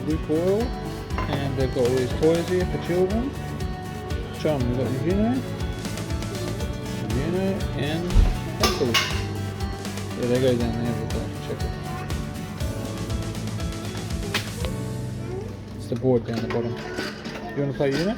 recoil, and they've got all these toys here for children. Show them, we've got Juno, and pencils. Yeah, they go down there, we've got to check it. It's the board down the bottom. You want to play Juno?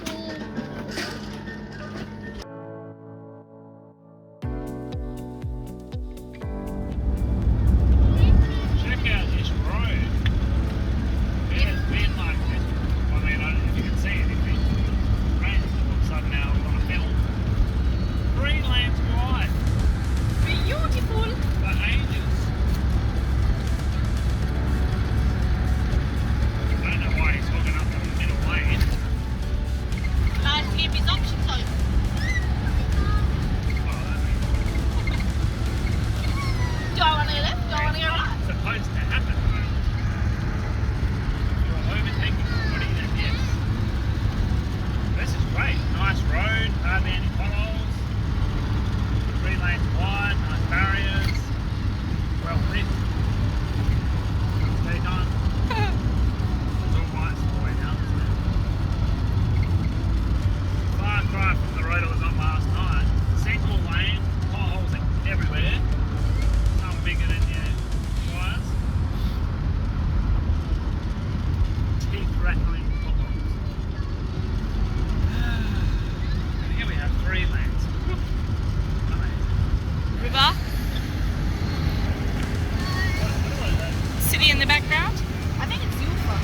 In the background? I think it's Ufa.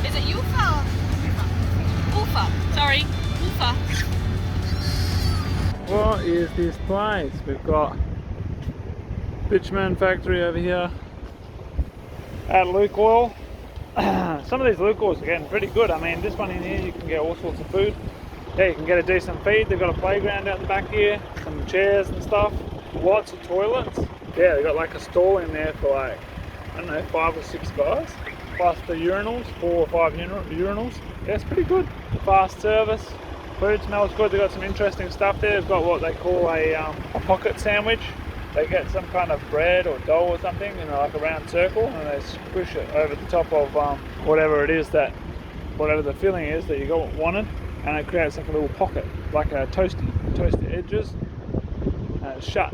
Is it Ufa? Ufa. Sorry, Ufa. What is this place? We've got bitumen factory over here at Luke Oil. Some of these Luke Oils are getting pretty good. I mean, this one in here you can get all sorts of food. Yeah, you can get a decent feed. They've got a playground out the back here, some chairs and stuff, lots of toilets. Yeah, they got like a stall in there for like, I don't know, 5 or 6 guys. Plus the urinals, 4 or 5 urinals. Yeah, it's pretty good. Fast service. Food smells good. They've got some interesting stuff there. They've got what they call a pocket sandwich. They get some kind of bread or dough or something in like a round circle, and they squish it over the top of whatever it is that, whatever the filling is that you wanted, and it creates like a little pocket, like a toasty edges, and it's shut.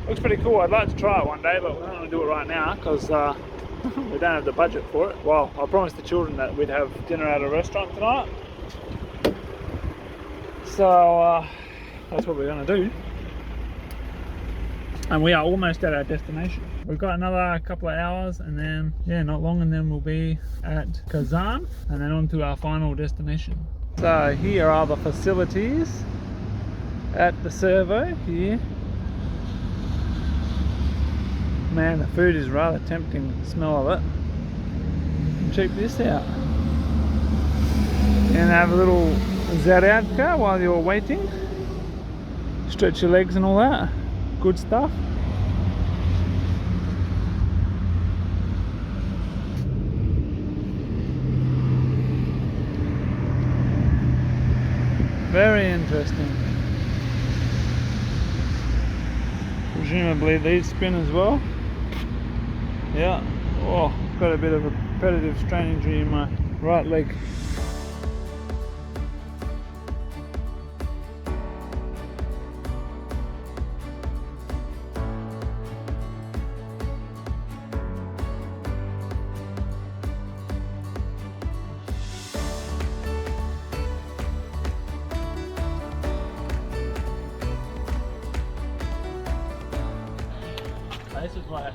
Looks pretty cool. I'd like to try it one day, but we're not going to do it right now because we don't have the budget for it. Well, I promised the children that we'd have dinner at a restaurant tonight, so that's what we're going to do. And we are almost at our destination. We've got another couple of hours, and then, yeah, not long, and then we'll be at Kazan, and then on to our final destination. So here are the facilities at the servo here. Man, the food is rather tempting, the smell of it. Check this out. And have a little zarядka while you're waiting. Stretch your legs and all that. Good stuff. Very interesting. Presumably these spin as well. Yeah. Oh, got a bit of a repetitive strain injury in my right leg. This is what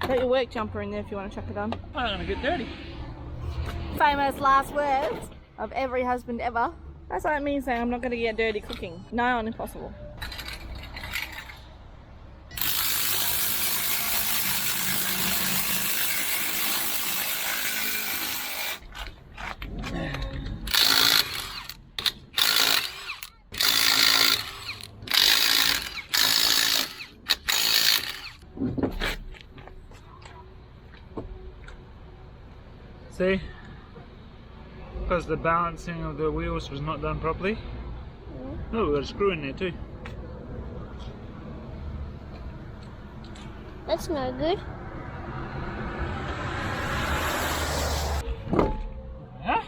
Got your work jumper in there if you want to chuck it on. I'm gonna get dirty. Famous last words of every husband ever. That's like me saying I'm not going to get dirty cooking. No, impossible. See? Because the balancing of the wheels was not done properly. Oh, we've got a screw in there too. That's no good. Yeah.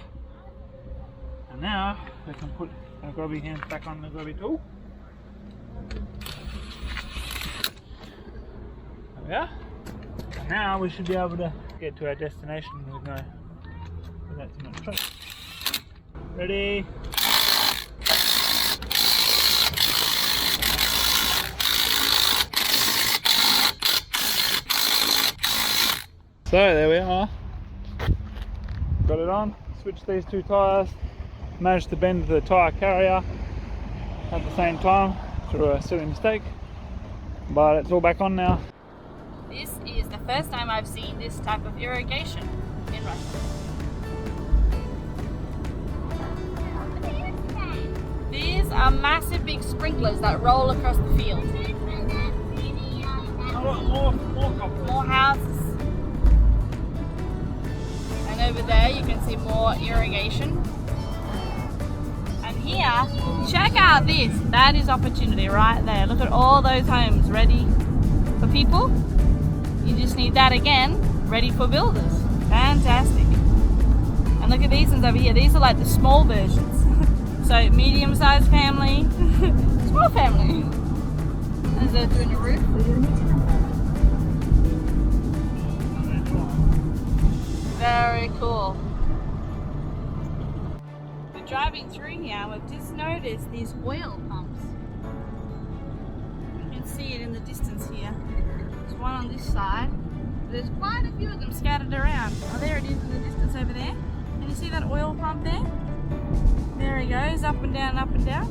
And now we can put our grubby hands back on the grubby tool. There we are. And now we should be able to get to our destination without too much trouble. Ready? So there we are. Got it on. Switched these two tyres. Managed to bend the tyre carrier at the same time through a silly mistake. But it's all back on now. This is the first time I've seen this type of irrigation in Russia. These are massive big sprinklers that roll across the field. More houses. And over there you can see more irrigation. And here, check out this. That is opportunity right there. Look at all those homes ready for people. You just need that again, ready for builders. Fantastic. And look at these ones over here. These are like the small versions. So medium-sized family, small family. As they're doing a roof. Very cool. We're driving through here. We've just noticed these oil pumps. You can see it in the distance here. There's one on this side. There's quite a few of them scattered around. Oh, there it is in the distance over there. Can you see that oil pump there? There he goes, up and down, up and down.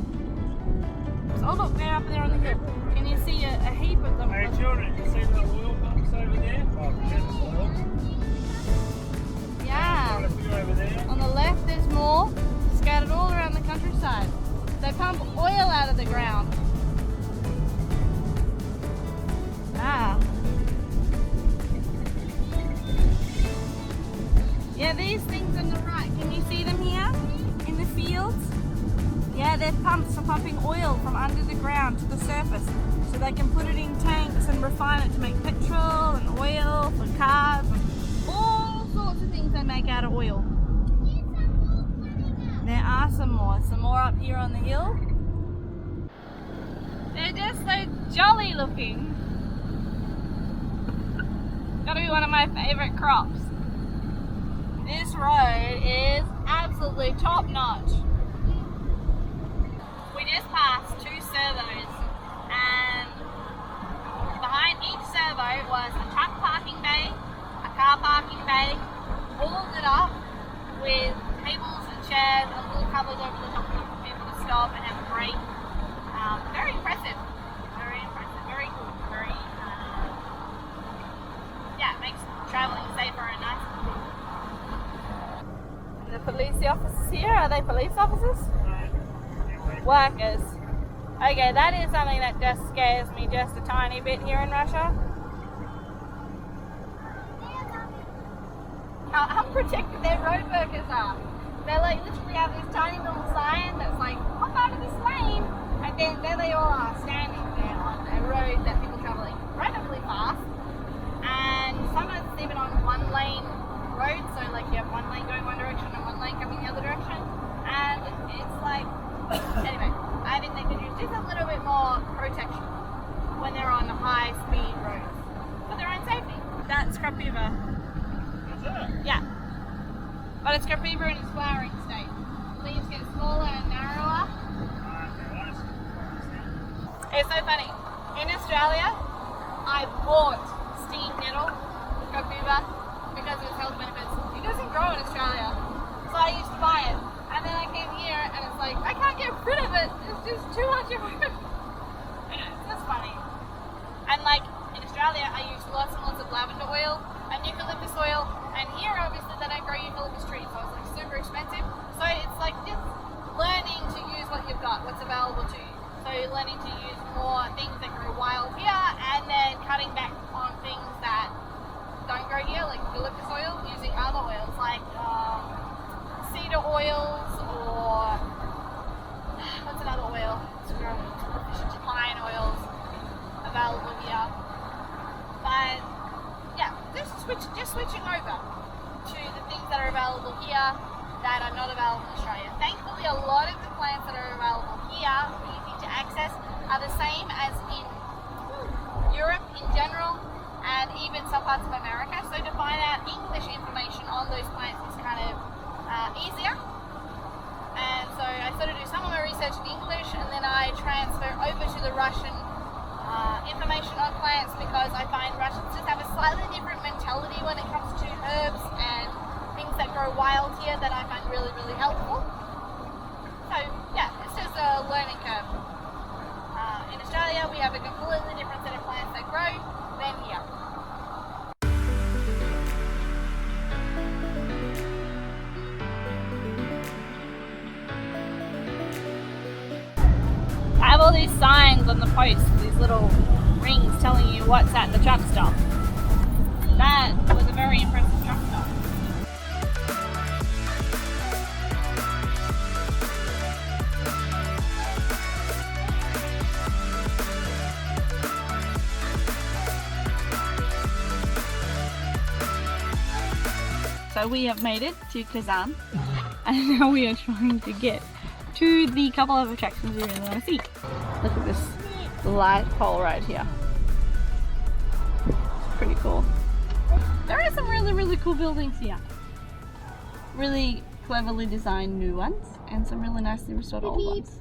So, oh look, they're up there on the hill. Can you see a heap of them? Hey children, you see the oil pumps over there? Yeah. Quite a few over there. On the left there's more, scattered all around the countryside. They pump oil out of the ground. Ah. Yeah, these things on the right, can you see them here? In the fields? Yeah, their pumps are pumping oil from under the ground to the surface so they can put it in tanks and refine it to make petrol and oil for cars and all sorts of things they make out of oil. There are some more up here on the hill. They're just so jolly looking. Gotta be one of my favorite crops. This road is absolutely top notch. We just passed two servos and behind each servo was a truck parking bay, a car parking bay, all lit up with tables and chairs and little covers over the top of them for people to stop and have a break. Very impressive. Very impressive. Very cool. Very, yeah, it makes travelling safer and nicer. The police officers here, are they police officers? Workers. Okay, that is something that just scares me just a tiny bit here in Russia. How unprotected their road workers are. They like literally have this tiny little sign that's like, hop out of this lane, and then there they all are standing there on a road that people travel incredibly fast, and sometimes it's even on one lane road, so like you have one lane going one direction and one lane coming the other direction, and it's like, anyway, I think they could use just a little bit more protection when they're on high speed roads for their own safety. That's crop beaver. Yeah, but it's crop beaver in its flowering state. Leaves get smaller and narrower. It's so funny. In Australia, I bought steamed nettle crop beaver because of its health benefits. It doesn't grow in Australia, so I used to buy it. And then I came here and it's like, I can't get rid of it. It's just too much work. It's just funny. And like in Australia, I use lots and lots of lavender oil and eucalyptus oil. And here, obviously, they don't grow eucalyptus trees, so it's like super expensive. So it's like just learning to use what you've got, what's available to you. So you're learning to use more things that grow wild here, and then cutting back on things that don't grow here, like eucalyptus oil, using other oils like cedar oils or what's another oil? Pine oils available here. But yeah, just switching over to the things that are available here that are not available in Australia. Thankfully, a lot of the plants that are available here, easy to access, are the same as in Europe in general and even some parts of America. So to find out English information on those plants is kind of easier. And so I sort of do some of my research in English and then I transfer over to the Russian information on plants, because I find Russians just have a slightly different mentality when it comes to herbs and things that grow wild here that I find really, really helpful. So yeah, it's just a learning curve. In Australia, we have a completely different set of plants that grow than here. I have all these signs on the post, these little rings telling you what's at the truck stop. That was a very impressive truck stop. So we have made it to Kazan and now we are trying to get to the couple of attractions we really want to see. Look at this light pole right here. It's pretty cool. There are some really, really cool buildings here. Really cleverly designed new ones and some really nicely restored old ones.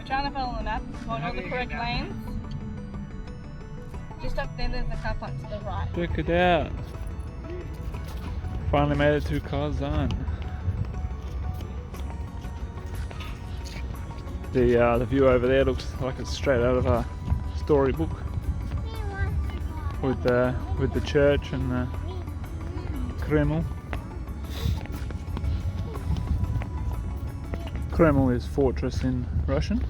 Trying to follow the map, going all the correct lanes. Just up there, there's a car park to the right. Check it out. Finally made it to Kazan. The view over there looks like it's straight out of a storybook. With the church and the Kremlin. Kremlin is fortress in Russian.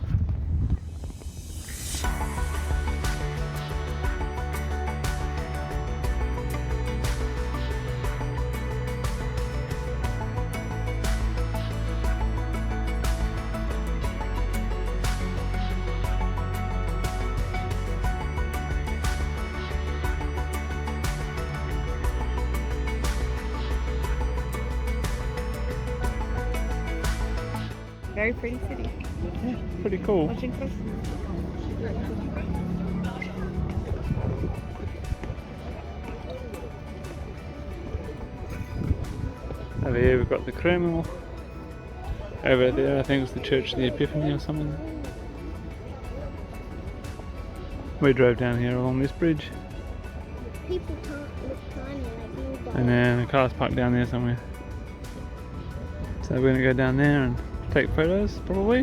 Very pretty city. Yeah, pretty cool. Watching Chris. Over here we've got the Kremlin. Over there I think it's the Church of the Epiphany or something. We drove down here along this bridge. People can't look tiny like you. And then the car's parked down there somewhere. So we're going to go down there and take photos, probably.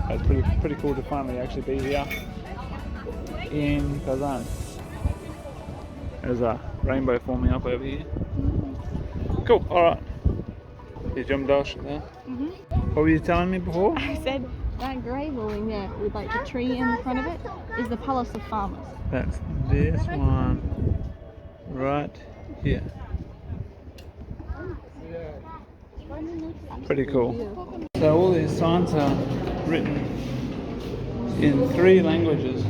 It's pretty cool to finally actually be here in Kazan. There's a rainbow forming up over here. Cool, alright. You jumped off there. What were you telling me before? I said that grey building there with like the tree in front of it is the Palace of Farmers. That's this one right here. Pretty cool. So all these signs are written in 3 languages.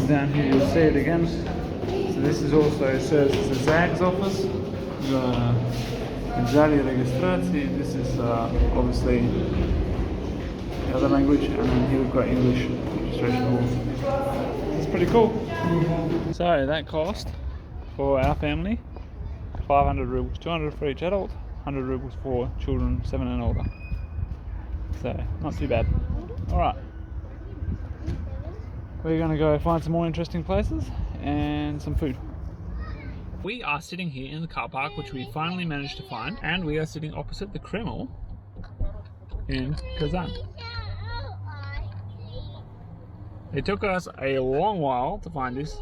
Down here you'll see it again. So this is also serves as the ZAG's office, the Zali Registracji. This is obviously the other language, and then here we've got English registration hall. It's pretty cool. So that cost for our family 500 rubles, 200 for each adult, 100 rubles for children 7 and older. So not too bad. Alright, we're going to go find some more interesting places and some food. We are sitting here in the car park, which we finally managed to find, and we are sitting opposite the Kremlin in Kazan. It took us a long while to find this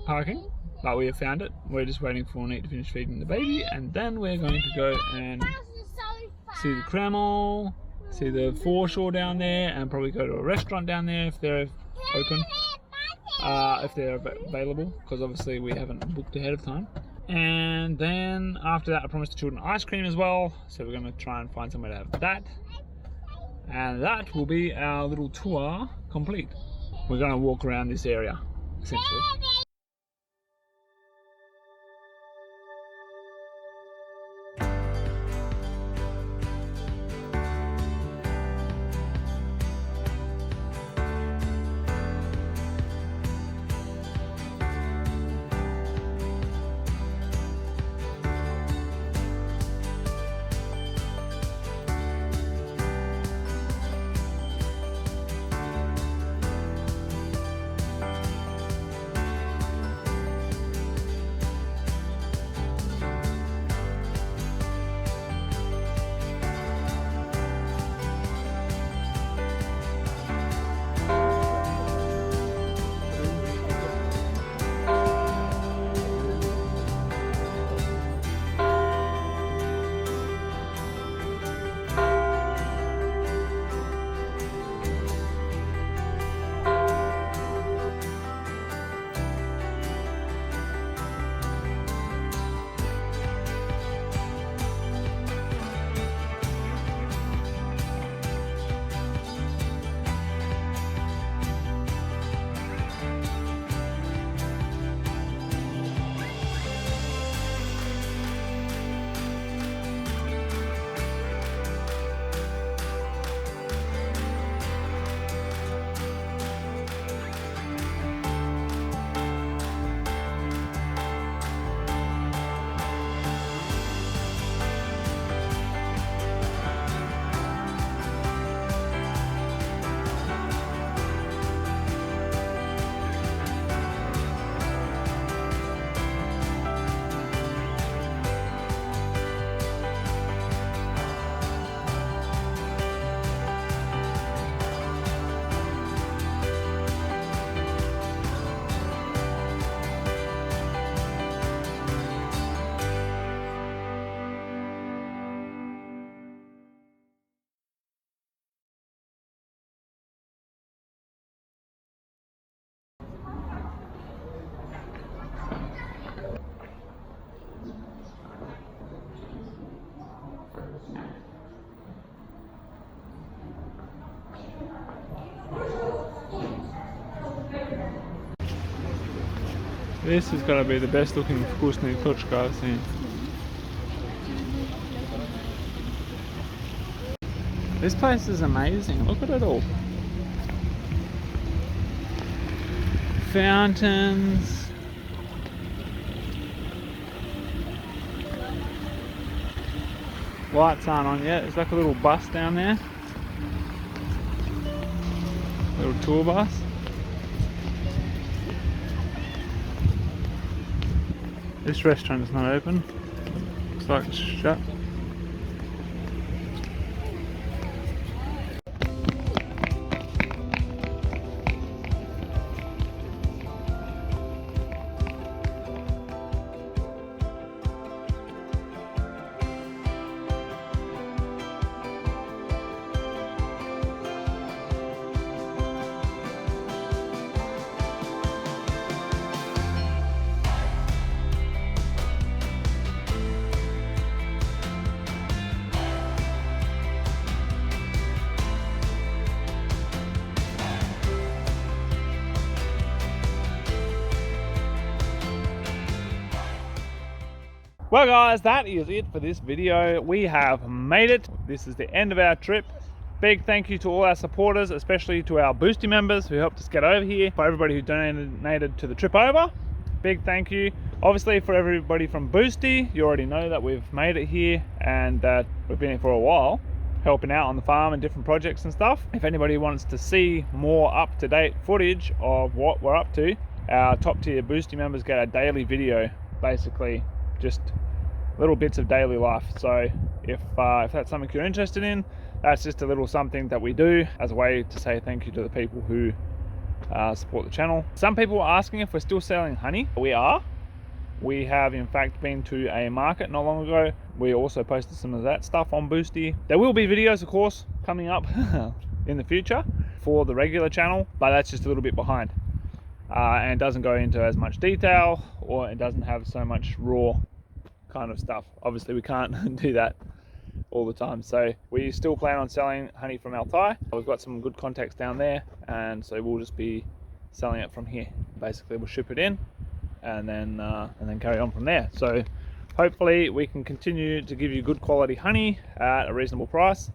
parking, but we have found it. We're just waiting for Nate to finish feeding the baby, and then we're going to go and see the Kremlin, see the foreshore down there, and probably go to a restaurant down there if they're open, if they're available, because obviously we haven't booked ahead of time. And then after that, I promised the children ice cream as well, so we're going to try and find somewhere to have that, and that will be our little tour complete. We're going to walk around this area essentially. This is gonna be the best looking вкусный точка I've seen. This place is amazing, look at it all. Fountains. Lights aren't on yet, there's like a little bus down there. Little tour bus. This restaurant is not open. Looks like it's shut. Well guys, that is it for this video. We have made it. This is the end of our trip. Big thank you to all our supporters, especially to our Boosty members who helped us get over here. For everybody who donated to the trip over, big thank you. Obviously for everybody from Boosty, you already know that we've made it here and that we've been here for a while, helping out on the farm and different projects and stuff. If anybody wants to see more up-to-date footage of what we're up to, our top tier Boosty members get a daily video, basically just little bits of daily life. So if that's something you're interested in, that's just a little something that we do as a way to say thank you to the people who support the channel. Some people are asking if we're still selling honey. We are. We have in fact been to a market not long ago. We also posted some of that stuff on Boosty. There will be videos, of course, coming up in the future for the regular channel, but that's just a little bit behind. And it doesn't go into as much detail, or it doesn't have so much raw kind of stuff. Obviously we can't do that all the time, so we still plan on selling honey from Altai. We've got some good contacts down there, and so we'll just be selling it from here. Basically we'll ship it in and then carry on from there. So hopefully we can continue to give you good quality honey at a reasonable price.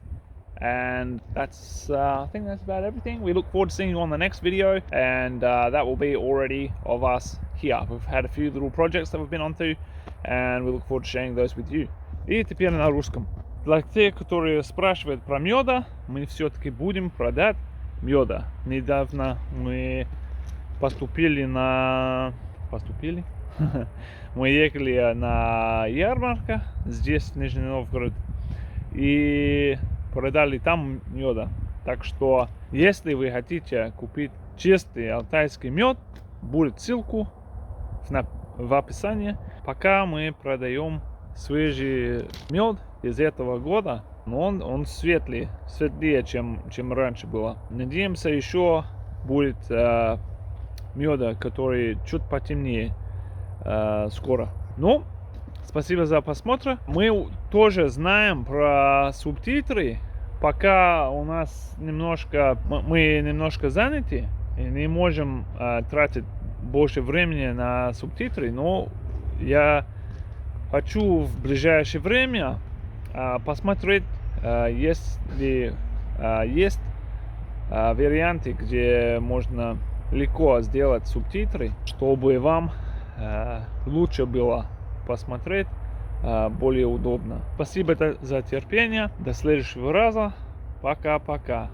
And that's I think that's about everything. We look forward to seeing you on the next video, and that will be already of us here. We've had a few little projects that we've been on to, and we look forward to sharing those with you. И теперь на русском. Для тех, которые спрашивают про меда, мы все-таки будем продать меда. Недавно мы поступили. Мы ехали на ярмарку здесь, в Нижний Новгород, и продали там меда. Так что, если вы хотите купить чистый алтайский мед, будет ссылку в описании. Пока мы продаем свежий мед из этого года, но он светлее, чем раньше было. Надеемся, еще будет меда, который чуть потемнее скоро. Ну, спасибо за просмотр. Мы тоже знаем про субтитры. Пока у нас мы немножко заняты и не можем тратить больше времени на субтитры, но я хочу в ближайшее время посмотреть, если есть варианты, где можно легко сделать субтитры, чтобы вам лучше было посмотреть, более удобно. Спасибо за терпение. До следующего раза. Пока-пока.